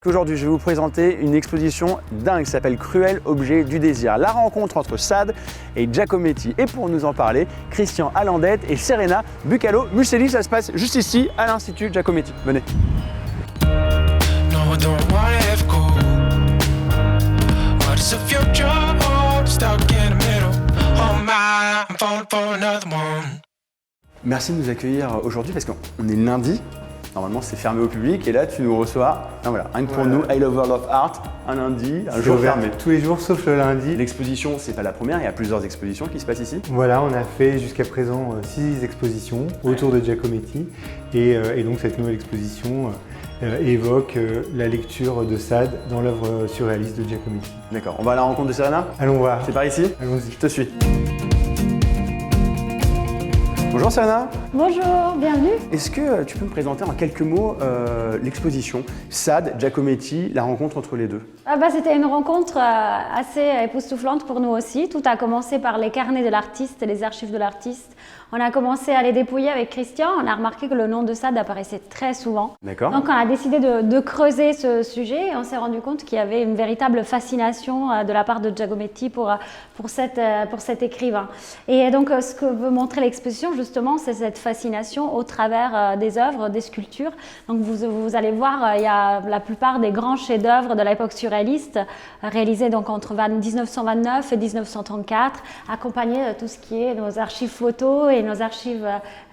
Aujourd'hui, je vais vous présenter une exposition dingue qui s'appelle Cruel Objet du désir. La rencontre entre Sade et Giacometti. Et pour nous en parler, Christian Alandette et Serena Bucalo-Muselli. Ça se passe juste ici, à l'Institut Giacometti. Venez. Merci de nous accueillir aujourd'hui parce qu'on est lundi. Normalement, c'est fermé au public et là, tu nous reçois, voilà, rien que pour nous, I Love World of Art, un lundi, un jour fermé. Tous les jours sauf le lundi. L'exposition, c'est pas la première, il y a plusieurs expositions qui se passent ici. Voilà, on a fait jusqu'à présent 6 expositions autour de Giacometti et donc cette nouvelle exposition évoque la lecture de Sade dans l'œuvre surréaliste de Giacometti. D'accord, on va à la rencontre de Serena? Allons voir. C'est par ici? Allons-y. Je te suis. Bonjour Serena. Bonjour, bienvenue. Est-ce que tu peux me présenter en quelques mots l'exposition Sade, Giacometti, la rencontre entre les deux? C'était une rencontre assez époustouflante pour nous aussi. Tout a commencé par les carnets de l'artiste, les archives de l'artiste. On a commencé à les dépouiller avec Christian. On a remarqué que le nom de Sade apparaissait très souvent. D'accord. Donc on a décidé de creuser ce sujet et on s'est rendu compte qu'il y avait une véritable fascination de la part de Giacometti pour cet écrivain. Et donc ce que veut montrer l'exposition justement, c'est cette fascination au travers des œuvres, des sculptures. Donc vous allez voir, il y a la plupart des grands chefs-d'œuvre de l'époque surréaliste réalisés donc entre 1929 et 1934, accompagnés de tout ce qui est nos archives photos et nos archives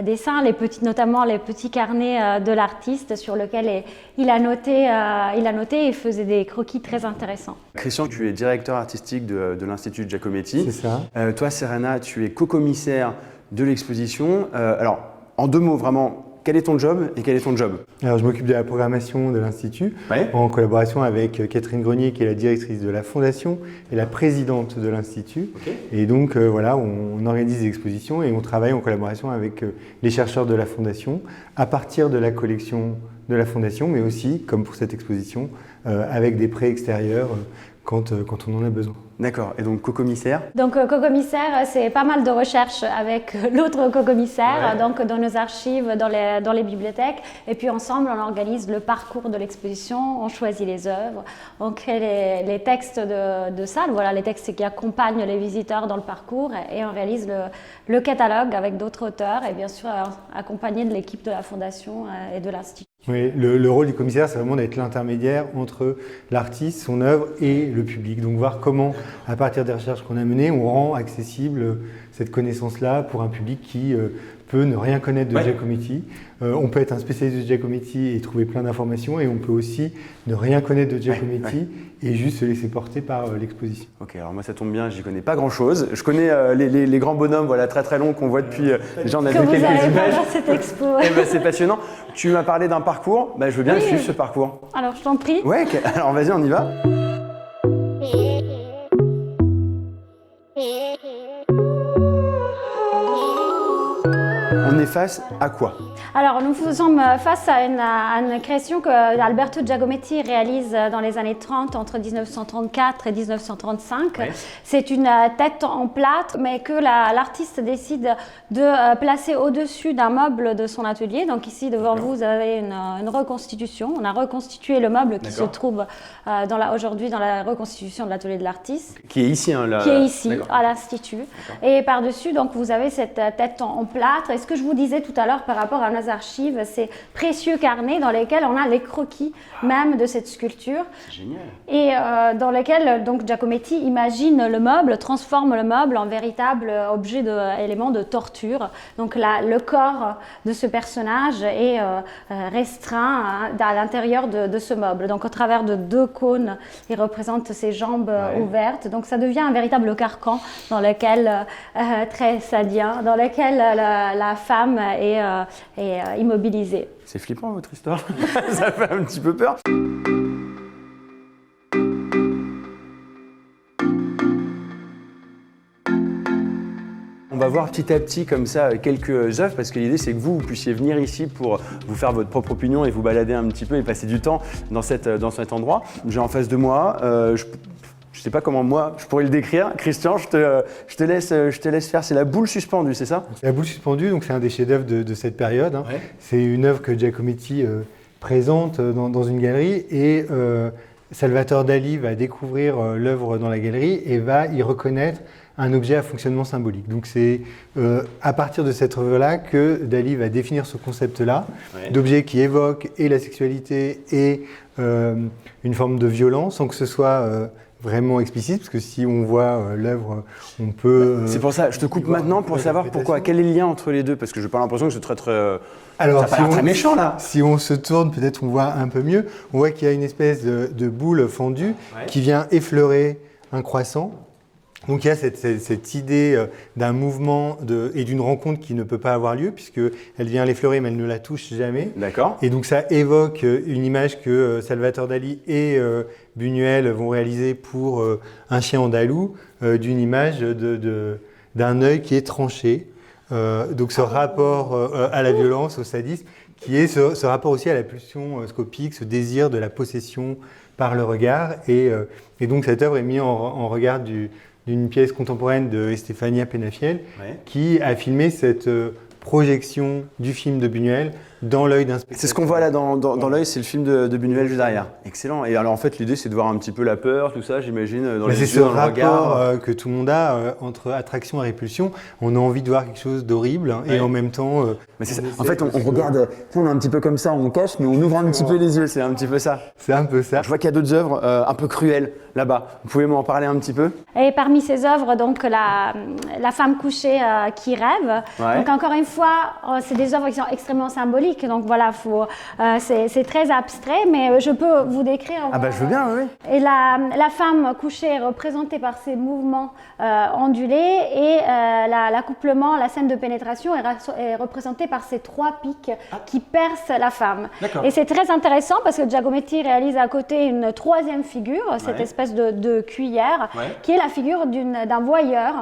dessins, notamment les petits carnets de l'artiste sur lesquels il a noté et faisait des croquis très intéressants. Christian, tu es directeur artistique de l'Institut Giacometti. C'est ça. Toi, Serena, tu es co-commissaire de l'exposition. Alors, en deux mots, vraiment, quel est ton job et quel est ton job? Alors, je m'occupe de la programmation de l'Institut, ouais, en collaboration avec Catherine Grenier, qui est la directrice de la Fondation et la présidente de l'Institut. Okay. Et donc, voilà, on organise des expositions et on travaille en collaboration avec les chercheurs de la Fondation à partir de la collection de la Fondation, mais aussi, comme pour cette exposition, avec des prêts extérieurs quand on en a besoin. D'accord, et donc co-commissaire? Donc co-commissaire, c'est pas mal de recherches avec l'autre co-commissaire, ouais, donc dans nos archives, dans les bibliothèques, et puis ensemble on organise le parcours de l'exposition, on choisit les œuvres, on crée les textes de salle, voilà les textes qui accompagnent les visiteurs dans le parcours, et on réalise le catalogue avec d'autres auteurs, et bien sûr accompagné de l'équipe de la Fondation et de l'Institut. Oui, le rôle du commissaire, c'est vraiment d'être l'intermédiaire entre l'artiste, son œuvre et le public. Donc voir comment, à partir des recherches qu'on a menées, on rend accessible cette connaissance-là pour un public qui peut ne rien connaître de Giacometti. On peut être un spécialiste de Giacometti et trouver plein d'informations, et on peut aussi ne rien connaître de Giacometti et juste se laisser porter par l'exposition. Ok, alors moi ça tombe bien, j'y connais pas grand-chose. Je connais les grands bonhommes, voilà, très très longs qu'on voit depuis. Déjà on a vu quelques images. Cette expo. C'est passionnant. Tu m'as parlé d'un parcours, je veux bien le suivre ce parcours. Alors je t'en prie. Ouais, alors vas-y, on y va. On est face à quoi? Alors nous sommes face à une création que Alberto Giacometti réalise dans les années 30, entre 1934 et 1935. Ouais. C'est une tête en plâtre, mais que l'artiste décide de placer au-dessus d'un meuble de son atelier. Donc ici devant vous avez une reconstitution. On a reconstitué le meuble qui se trouve aujourd'hui dans la reconstitution de l'atelier de l'artiste. Qui est ici, hein, qui est ici, à l'Institut. Et par-dessus, donc vous avez cette tête en plâtre. Et ce que je vous disais tout à l'heure par rapport à nos archives, ces précieux carnets dans lesquels on a les croquis même de cette sculpture. Génial. Et dans lesquels donc Giacometti imagine le meuble, transforme le meuble en véritable objet élément de torture. Donc le corps de ce personnage est restreint à l'intérieur de ce meuble. Donc au travers de 2 cônes, il représente ses jambes ouvertes. Donc ça devient un véritable carcan dans lequel, très sadien, dans lequel la femme est immobilisée. C'est flippant votre histoire, ça fait un petit peu peur. On va voir petit à petit comme ça quelques œuvres parce que l'idée c'est que vous puissiez venir ici pour vous faire votre propre opinion et vous balader un petit peu et passer du temps dans cet endroit. J'ai en face de moi, je sais pas comment moi je pourrais le décrire. Christian, je te laisse faire. C'est la boule suspendue, c'est ça? La boule suspendue, donc c'est un des chefs-d'œuvre de cette période. Hein. Ouais. C'est une œuvre que Giacometti présente dans une galerie et Salvatore Dali va découvrir l'œuvre dans la galerie et va y reconnaître un objet à fonctionnement symbolique. Donc c'est à partir de cette œuvre-là que Dali va définir ce concept-là, d'objet qui évoque et la sexualité et une forme de violence, sans que ce soit vraiment explicite, parce que si on voit l'œuvre, on peut... c'est pour ça, je te coupe maintenant pour savoir pourquoi. Quel est le lien entre les deux? Parce que je n'ai pas l'impression que c'est très... Alors, ça a pas l'air très méchant là. Si on se tourne, peut-être on voit un peu mieux. On voit qu'il y a une espèce de boule fendue qui vient effleurer un croissant. Donc il y a cette idée d'un mouvement et d'une rencontre qui ne peut pas avoir lieu puisqu'elle vient l'effleurer mais elle ne la touche jamais. D'accord. Et donc ça évoque une image que Salvatore Dali et Buñuel vont réaliser pour un chien andalou, d'une image d'un œil qui est tranché. Donc ce rapport à la violence, au sadisme, qui est ce rapport aussi à la pulsion scopique, ce désir de la possession par le regard. Et donc cette œuvre est mise en regard d'une pièce contemporaine de Estefania Penafiel qui a filmé cette projection du film de Buñuel dans l'œil d'un spectateur. C'est ce qu'on voit là dans l'œil, c'est le film de Buñuel juste derrière. Excellent. Et alors en fait l'idée c'est de voir un petit peu la peur, tout ça, j'imagine, dans les yeux, dans le regard. C'est ce rapport que tout le monde a entre attraction et répulsion. On a envie de voir quelque chose d'horrible et en même temps... mais c'est ça. En fait on regarde, on est un petit peu comme ça, on cache, mais on ouvre un petit peu les yeux, c'est un petit peu ça. C'est un peu ça. Je vois qu'il y a d'autres œuvres un peu cruelles là-bas. Vous pouvez m'en parler un petit peu? Et parmi ces œuvres, donc la femme couchée qui rêve. Donc encore une fois, c'est des œuvres qui sont extrêmement symboliques. Donc voilà, c'est très abstrait, mais je peux vous décrire. Ah bah je veux bien, oui. Et la femme couchée est représentée par ses mouvements ondulés et l'accouplement, la scène de pénétration est représentée par ces 3 pics qui percent la femme. Et c'est très intéressant parce que Giacometti réalise à côté une 3e figure, cette espèce de cuillère, qui est la figure d'un voyeur.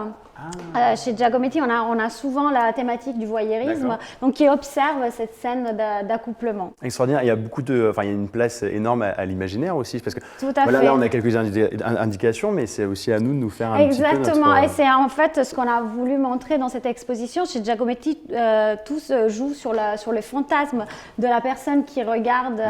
Chez Giacometti, on a souvent la thématique du voyeurisme, donc qui observe cette scène d'accouplement. Extraordinaire. Il y a il y a une place énorme à l'imaginaire aussi, parce que tout à fait. Là, on a quelques indications, mais c'est aussi à nous de nous faire un Exactement. petit peu notre... Et c'est en fait ce qu'on a voulu montrer dans cette exposition. Chez Giacometti, tout se joue sur le fantasme de la personne qui regarde.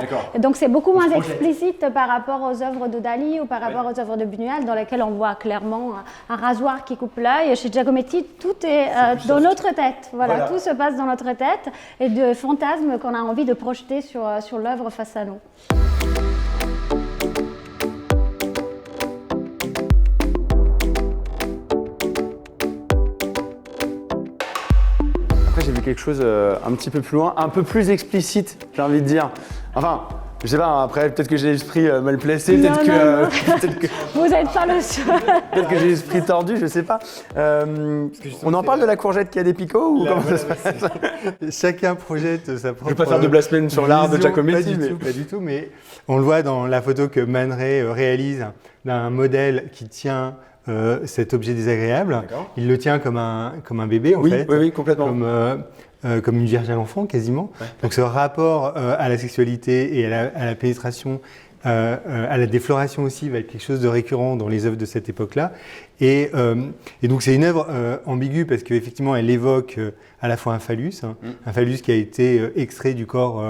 Donc c'est beaucoup moins explicite par rapport aux œuvres de Dali ou par rapport aux œuvres de Buñuel, dans lesquelles on voit clairement un rasoir qui coupe l'œil. Chez Giacometti, tout est dans notre tête. Voilà, tout se passe dans notre tête et de fantasmes qu'on a envie de projeter sur l'œuvre face à nous. Après, j'ai vu quelque chose un petit peu plus loin, un peu plus explicite, j'ai envie de dire. Enfin, je sais pas, après, peut-être que j'ai l'esprit mal placé, peut-être que... Vous n'êtes pas le seul. Peut-être que j'ai l'esprit tordu, je sais pas. On en parle de la courgette qui a des picots ou comment ça se passe? Chacun projette sa propre... Je ne vais pas faire de blasphème sur l'art de Giacometti. Pas du tout, mais on le voit dans la photo que Man Ray réalise d'un modèle qui tient cet objet désagréable. Il le tient comme un bébé, en fait. Oui, complètement. Comme une vierge à l'enfant, quasiment. Donc ce rapport à la sexualité et à la pénétration, à la défloration aussi, va être quelque chose de récurrent dans les œuvres de cette époque-là. Et donc c'est une œuvre ambiguë parce qu'effectivement elle évoque à la fois un phallus qui a été extrait du corps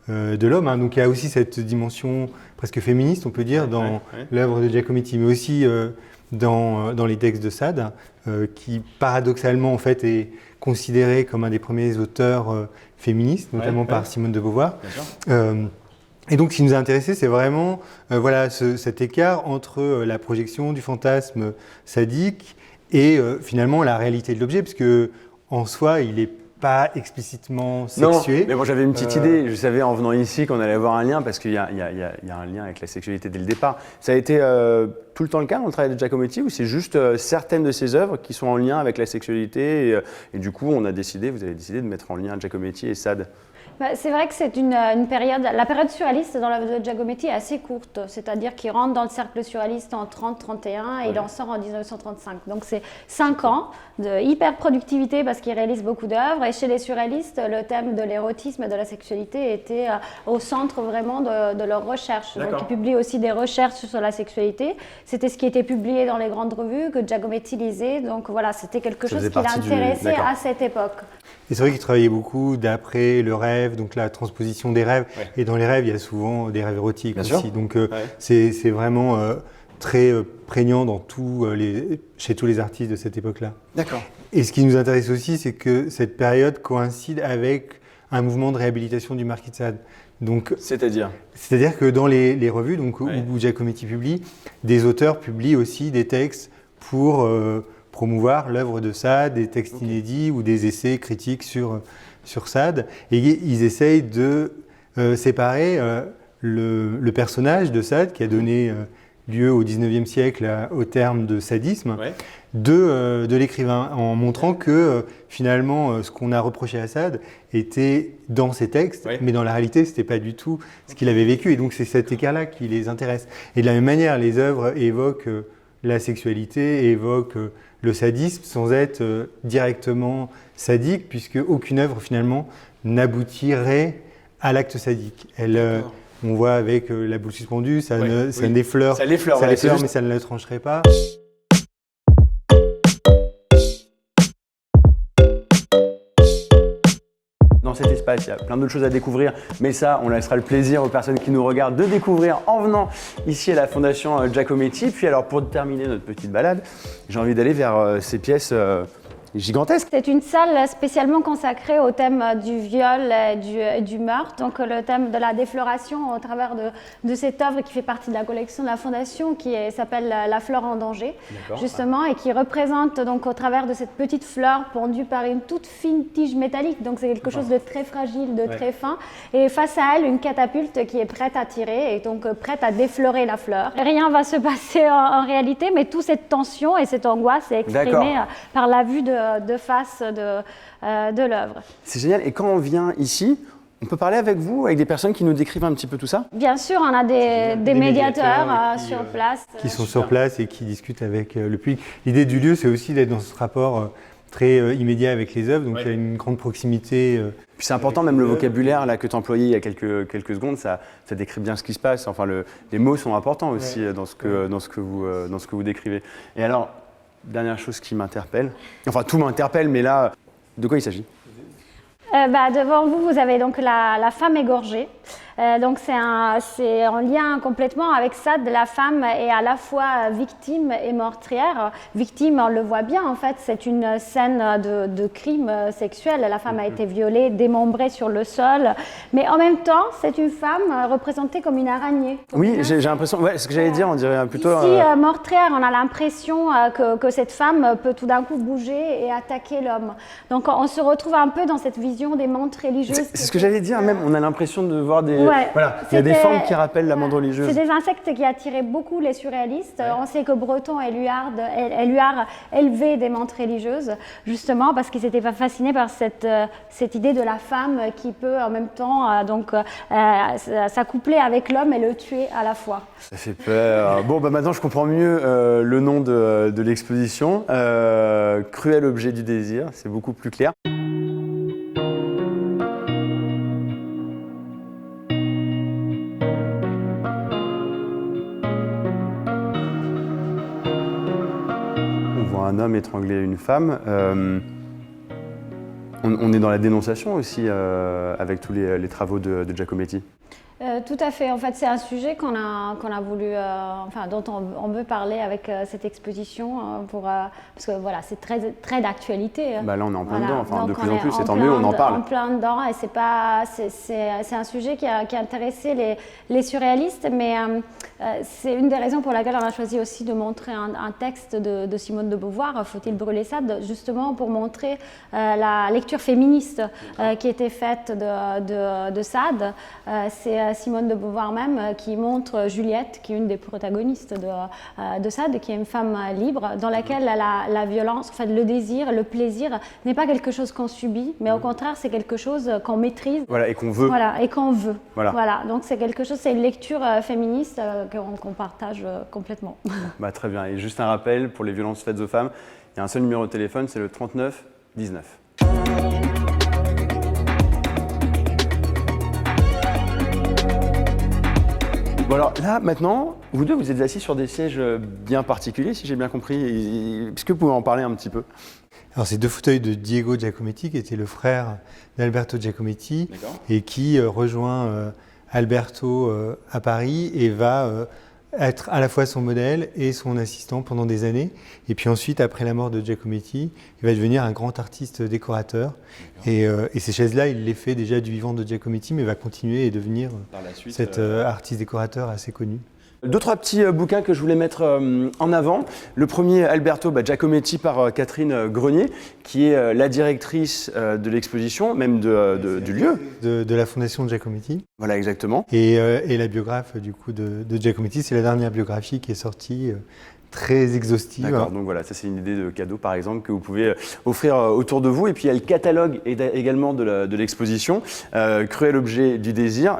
de l'homme. Donc il y a aussi cette dimension presque féministe, on peut dire, dans l'œuvre de Giacometti, mais aussi dans les textes de Sade, qui paradoxalement en fait est considéré comme un des premiers auteurs féministes, notamment par Simone de Beauvoir. Et donc, ce qui nous a intéressé, c'est vraiment cet écart entre la projection du fantasme sadique et finalement la réalité de l'objet, parce que en soi, il n'est pas explicitement sexué. Non, mais moi j'avais une petite idée. Je savais en venant ici qu'on allait avoir un lien parce qu'il y a un lien avec la sexualité dès le départ. Ça a été tout le temps le cas dans le travail de Giacometti ou c'est juste certaines de ses œuvres qui sont en lien avec la sexualité et du coup vous avez décidé de mettre en lien Giacometti et Sade? C'est vrai que c'est une période, la période surréaliste dans l'œuvre de Giacometti est assez courte, c'est-à-dire qu'il rentre dans le cercle surréaliste en 30-31 et il en sort en 1935. Donc c'est 5 ans de hyper-productivité parce qu'il réalise beaucoup d'œuvres et chez les surréalistes, le thème de l'érotisme et de la sexualité était au centre vraiment de leurs recherches. Donc ils publient aussi des recherches sur la sexualité. C'était ce qui était publié dans les grandes revues que Giacometti lisait. Donc voilà, c'était quelque chose qui l'intéressait à cette époque. Et c'est vrai qu'il travaillait beaucoup d'après le rêve, rêves, donc la transposition des rêves. Ouais. Et dans les rêves, il y a souvent des rêves érotiques Bien aussi. sûr. Donc Ouais. c'est vraiment très prégnant chez tous les artistes de cette époque-là. D'accord. Et ce qui nous intéresse aussi, c'est que cette période coïncide avec un mouvement de réhabilitation du Marquis de Sade. Donc, C'est-à-dire c'est-à-dire que dans les revues donc, Ouais. où Giacometti publie, des auteurs publient aussi des textes pour promouvoir l'œuvre de Sade, des textes inédits ou des essais critiques sur Sade. Et ils essayent de séparer le personnage de Sade, qui a donné lieu au XIXe siècle au terme de sadisme, Ouais. de l'écrivain, en montrant que finalement ce qu'on a reproché à Sade était dans ses textes, Ouais. mais dans la réalité ce n'était pas du tout ce qu'il avait vécu, et donc c'est cet écart-là qui les intéresse. Et de la même manière, les œuvres évoquent la sexualité, évoquent le sadisme sans être directement sadique, puisque aucune œuvre finalement n'aboutirait à l'acte sadique. On voit avec la boule suspendue, ça Ouais, n'effleure, Ça l'effleure, ça ouais, c'est l'effleure, juste- mais ça ne le trancherait pas. Dans cet espace, il y a plein d'autres choses à découvrir, mais ça, on laissera le plaisir aux personnes qui nous regardent de découvrir en venant ici à la Fondation Giacometti. Puis alors, pour terminer notre petite balade, j'ai envie d'aller vers ces pièces gigantesques. C'est une salle spécialement consacrée au thème du viol et du meurtre, donc le thème de la défloration au travers de cette œuvre qui fait partie de la collection de la Fondation, qui s'appelle La fleur en danger, justement, et qui représente donc au travers de cette petite fleur pendue par une toute fine tige métallique, donc c'est quelque chose de très fragile, de très fin, et face à elle une catapulte qui est prête à tirer et donc prête à déflorer la fleur. Rien va se passer en réalité, mais toute cette tension et cette angoisse est exprimée par la vue de face de l'œuvre. C'est génial. Et quand on vient ici, on peut parler avec vous, avec des personnes qui nous décrivent un petit peu tout ça? Bien sûr, on a des médiateurs sur place. Qui sont sur place et qui discutent avec le public. L'idée du lieu, c'est aussi d'être dans ce rapport très immédiat avec les œuvres, donc il y a une grande proximité. Puis c'est important, même le vocabulaire là, que tu as employé il y a quelques secondes, ça décrit bien ce qui se passe. Enfin, les mots sont importants aussi dans ce que vous décrivez. Et alors, dernière chose qui m'interpelle, enfin tout m'interpelle, mais là, de quoi il s'agit? Devant vous, vous avez donc la femme égorgée. Donc c'est en lien complètement avec ça. La femme est à la fois victime et meurtrière. Victime, on le voit bien en fait, c'est une scène de crime sexuel. La femme a été violée, démembrée sur le sol. Mais en même temps, c'est une femme représentée comme une araignée. Oui, j'ai l'impression, ouais, ce que j'allais dire, on dirait plutôt... Ici, meurtrière, on a l'impression que cette femme peut tout d'un coup bouger et attaquer l'homme. Donc on se retrouve un peu dans cette vision des mantes religieuses. C'est ce que j'allais dire, même, on a l'impression de voir des... Ouais, voilà, il y a des formes qui rappellent la mande religieuse. C'est des insectes qui attiraient beaucoup les surréalistes. Ouais. On sait que Breton et Éluard élevaient des mantes religieuses, justement parce qu'ils étaient fascinés par cette idée de la femme qui peut en même temps s'accoupler avec l'homme et le tuer à la fois. Ça fait peur. Bon, maintenant je comprends mieux le nom de l'exposition. Cruel objet du désir, c'est beaucoup plus clair. Un homme étrangler une femme. On est dans la dénonciation aussi avec tous les travaux de Giacometti. Tout à fait. En fait, c'est un sujet qu'on a voulu, dont on veut parler avec cette exposition parce que voilà, c'est très d'actualité. Bah là, on est en plein dedans. Enfin, donc de plus en plus, c'est tant mieux, on en parle. En plein dedans, et c'est un sujet qui a intéressé les surréalistes, mais c'est une des raisons pour laquelle on a choisi aussi de montrer un texte de Simone de Beauvoir, Faut-il brûler Sade, justement pour montrer la lecture féministe qui était faite de Sade. C'est Simone de Beauvoir même qui montre Juliette, qui est une des protagonistes de Sade, qui est une femme libre, dans laquelle la violence, en fait, le désir, le plaisir n'est pas quelque chose qu'on subit, mais au contraire, c'est quelque chose qu'on maîtrise. Voilà, et qu'on veut. Voilà, et qu'on veut. Voilà. Donc c'est quelque chose, c'est une lecture féministe qu'on partage complètement. Bah, très bien. Et juste un rappel, pour les violences faites aux femmes, il y a un seul numéro de téléphone, c'est le 39 19. Bon alors là, maintenant, vous deux, vous êtes assis sur des sièges bien particuliers, si j'ai bien compris. Est-ce que vous pouvez en parler un petit peu? Alors, c'est 2 fauteuils de Diego Giacometti, qui était le frère d'Alberto Giacometti, D'accord. et qui rejoint Alberto à Paris et va être à la fois son modèle et son assistant pendant des années. Et puis ensuite, après la mort de Giacometti, il va devenir un grand artiste décorateur. Et ces chaises-là, il les fait déjà du vivant de Giacometti, mais va continuer et devenir Par la suite, cet artiste décorateur assez connu. 2-3 petits bouquins que je voulais mettre en avant. Le premier, Alberto Giacometti par Catherine Grenier, qui est la directrice de l'exposition, même du lieu. De la fondation Giacometti. Voilà, exactement. Et la biographe du coup de Giacometti, c'est la dernière biographie qui est sortie, très exhaustive. D'accord, donc voilà, ça c'est une idée de cadeau par exemple que vous pouvez offrir autour de vous. Et puis il y a le catalogue également de l'exposition, Cruel objet du désir.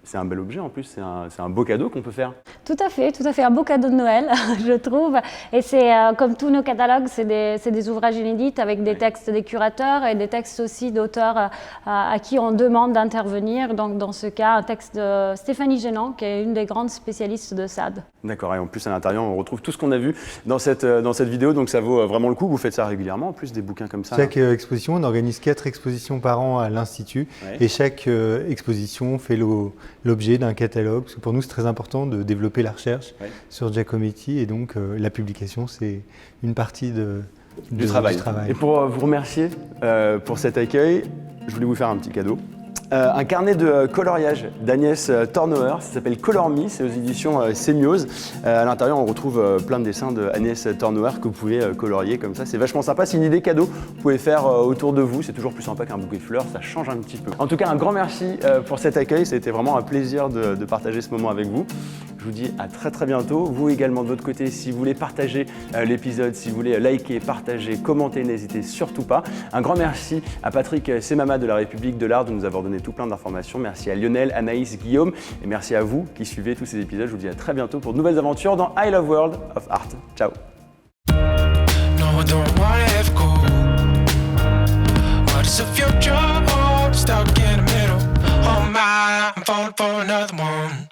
C'est un bel objet en plus, c'est un beau cadeau qu'on peut faire. Tout à fait, un beau cadeau de Noël, je trouve. Et c'est comme tous nos catalogues, c'est des ouvrages inédits avec des textes des curateurs et des textes aussi d'auteurs à qui on demande d'intervenir. Donc dans ce cas, un texte de Stéphanie Génant, qui est une des grandes spécialistes de Sade. D'accord, et en plus à l'intérieur, on retrouve tout ce qu'on a vu dans cette vidéo, donc ça vaut vraiment le coup. Vous faites ça régulièrement, en plus des bouquins comme ça. Chaque exposition, on organise 4 expositions par an à l'Institut, et chaque exposition fait l'objet d'un catalogue, parce que pour nous c'est très important de développer la recherche sur Giacometti, et donc la publication c'est une partie du travail. Et pour vous remercier pour cet accueil, je voulais vous faire un petit cadeau. Un carnet de coloriage d'Agnès Tornauer, ça s'appelle Color Me, c'est aux éditions Sémiose. À l'intérieur, on retrouve plein de dessins d'Agnès Tornauer que vous pouvez colorier comme ça. C'est vachement sympa, c'est une idée cadeau que vous pouvez faire autour de vous. C'est toujours plus sympa qu'un bouquet de fleurs, ça change un petit peu. En tout cas, un grand merci pour cet accueil. Ça a été vraiment un plaisir de partager ce moment avec vous. Je vous dis à très bientôt. Vous également de votre côté, si vous voulez partager l'épisode, si vous voulez liker, partager, commenter, n'hésitez surtout pas. Un grand merci à Patrick Semama de la République de l'Art de nous avoir donné tout plein d'informations. Merci à Lionel, Anaïs, Guillaume et merci à vous qui suivez tous ces épisodes. Je vous dis à très bientôt pour de nouvelles aventures dans I Love World of Art. Ciao. No, I don't wanna have cool. What is the future hold? Stuck in the middle. Oh my, I'm falling for another one.